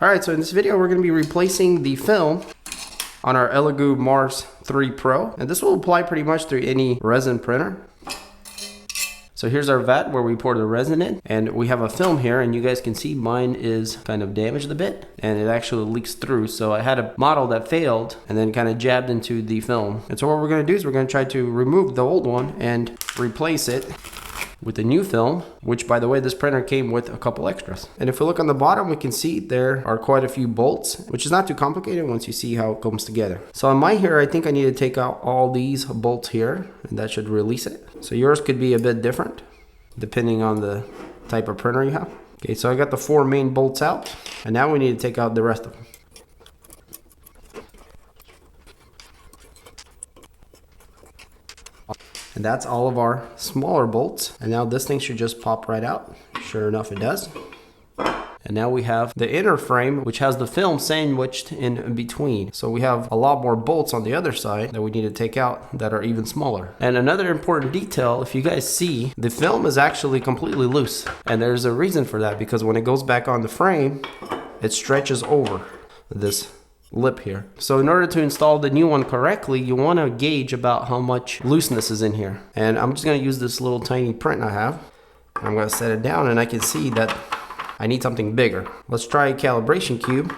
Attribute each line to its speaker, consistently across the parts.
Speaker 1: Alright, so in this video we're going to be replacing the film on our Elegoo Mars 3 Pro, and this will apply pretty much through any resin printer. So here's our vat where we pour the resin in, and we have a film here, and you guys can see mine is kind of damaged a bit and it actually leaks through. So I had a model that failed and then kind of jabbed into the film. And so what we're going to do is we're going to try to remove the old one and replace it with the new film, which by the way, this printer came with a couple extras. And if we look on the bottom, we can see there are quite a few bolts, which is not too complicated once you see how it comes together. So on mine here, I think I need to take out all these bolts here, and that should release it. So yours could be a bit different depending on the type of printer you have. Okay, so I got the 4 main bolts out, and now we need to take out the rest of them. And that's all of our smaller bolts. And now this thing should just pop right out. Sure enough, it does. And now we have the inner frame, which has the film sandwiched in between. So we have a lot more bolts on the other side that we need to take out that are even smaller. And another important detail, if you guys see, the film is actually completely loose. And there's a reason for that, because when it goes back on the frame, it stretches over this lip here. So in order to install the new one correctly, you want to gauge about how much looseness is in here. And I'm just going to use this little tiny print I have. I'm going to set it down, and I can see that I need something bigger. Let's try a calibration cube.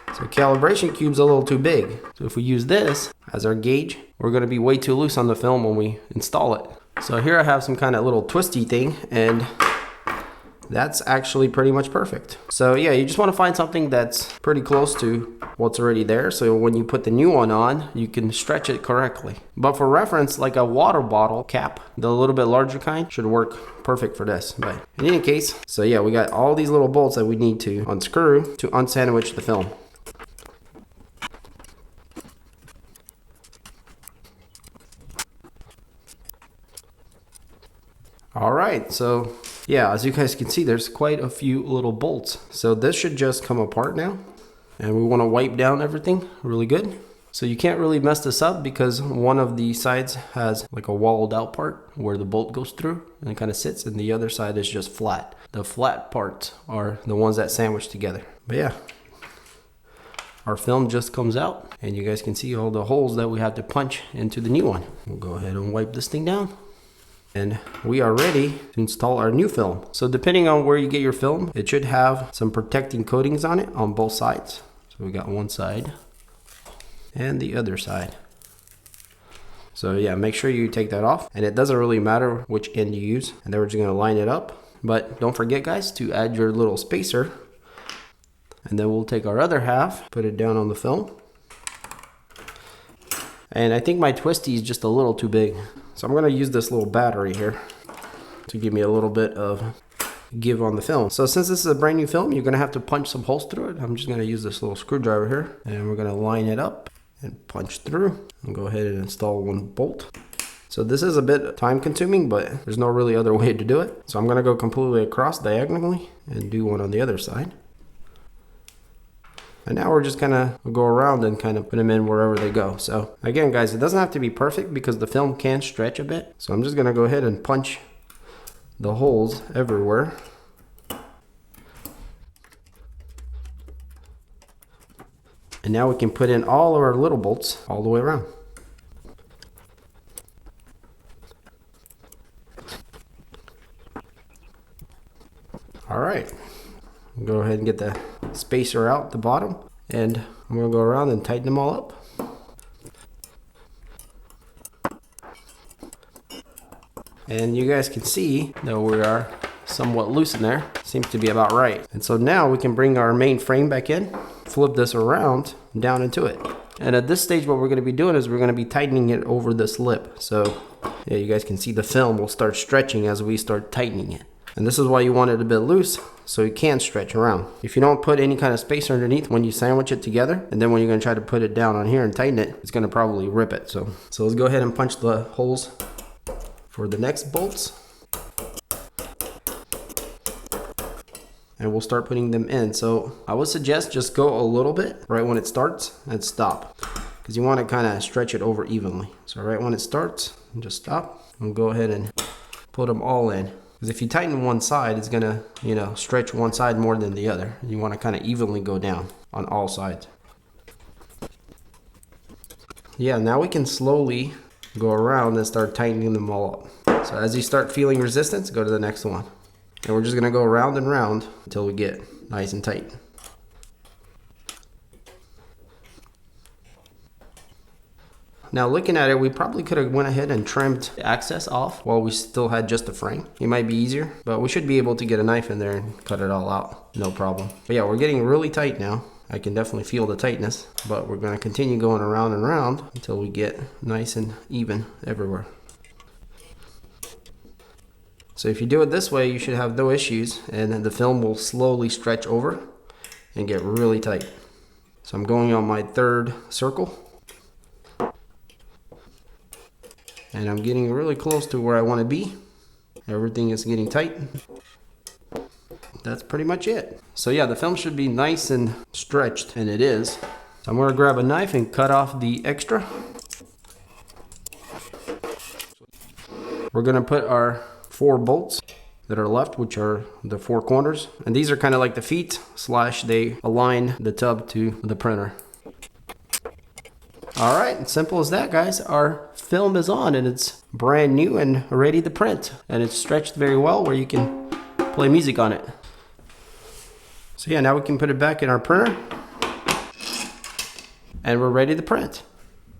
Speaker 1: So calibration cube's a little too big. So if we use this as our gauge, we're going to be way too loose on the film when we install it. So here I have some kind of little twisty thing, and that's actually pretty much perfect. So yeah, you just want to find something that's pretty close to what's already there, so when you put the new one on, you can stretch it correctly. But for reference, like a water bottle cap, the little bit larger kind, should work perfect for this. But in any case, so yeah, we got all these little bolts that we need to unscrew to unsandwich the film. Alright, so yeah, as you guys can see, there's quite a few little bolts. So this should just come apart now. And we want to wipe down everything really good. So you can't really mess this up because one of the sides has like a walled out part where the bolt goes through and it kind of sits, and the other side is just flat. The flat parts are the ones that sandwich together. But yeah, our film just comes out, and you guys can see all the holes that we have to punch into the new one. We'll go ahead and wipe this thing down. And we are ready to install our new film. So depending on where you get your film, it should have some protecting coatings on it on both sides. So we got one side and the other side. So yeah, make sure you take that off, and it doesn't really matter which end you use. And then we're just gonna line it up. But don't forget, guys, to add your little spacer. And then we'll take our other half, put it down on the film. And I think my twisty is just a little too big. So I'm gonna use this little battery here to give me a little bit of give on the film. So since this is a brand new film, you're gonna have to punch some holes through it. I'm just gonna use this little screwdriver here, and we're gonna line it up and punch through. I'll go ahead and install one bolt. So this is a bit time consuming, but there's no really other way to do it. So I'm gonna go completely across diagonally and do one on the other side. And now we're just gonna go around and kind of put them in wherever they go. So again, guys, it doesn't have to be perfect because the film can stretch a bit. So I'm just gonna go ahead and punch the holes everywhere. And now we can put in all of our little bolts all the way around. All right, go ahead and get the spacer out the bottom, and I'm gonna go around and tighten them all up. And you guys can see that we are somewhat loose in there. Seems to be about right. And so now we can bring our main frame back in, flip this around down into it. And at this stage, what we're gonna be doing is we're gonna be tightening it over this lip. So yeah, you guys can see the film will start stretching as we start tightening it. And this is why you want it a bit loose, so it can stretch around. If you don't put any kind of spacer underneath when you sandwich it together, and then when you're gonna try to put it down on here and tighten it, it's gonna probably rip it. So let's go ahead and punch the holes for the next bolts. And we'll start putting them in. So I would suggest just go a little bit right when it starts and stop, because you want to kind of stretch it over evenly. So right when it starts, just stop and go ahead and put them all in. Because if you tighten one side, it's gonna, you know, stretch one side more than the other. You want to kind of evenly go down on all sides. Yeah, now we can slowly go around and start tightening them all up. So as you start feeling resistance, go to the next one. And we're just gonna go round and round until we get nice and tight. Now looking at it, we probably could have went ahead and trimmed the access off while we still had just the frame. It might be easier, but we should be able to get a knife in there and cut it all out, no problem. But yeah, we're getting really tight now. I can definitely feel the tightness, but we're gonna continue going around and around until we get nice and even everywhere. So if you do it this way, you should have no issues, and then the film will slowly stretch over and get really tight. So I'm going on my third circle. And I'm getting really close to where I want to be. Everything is getting tight. That's pretty much it. So yeah, the film should be nice and stretched, and it is. So I'm going to grab a knife and cut off the extra. We're going to put our 4 bolts that are left, which are the 4 corners. And these are kind of like the feet / they align the tub to the printer. All right, simple as that, guys. Our film is on and it's brand new and ready to print. And it's stretched very well where you can play music on it. So yeah, now we can put it back in our printer and we're ready to print.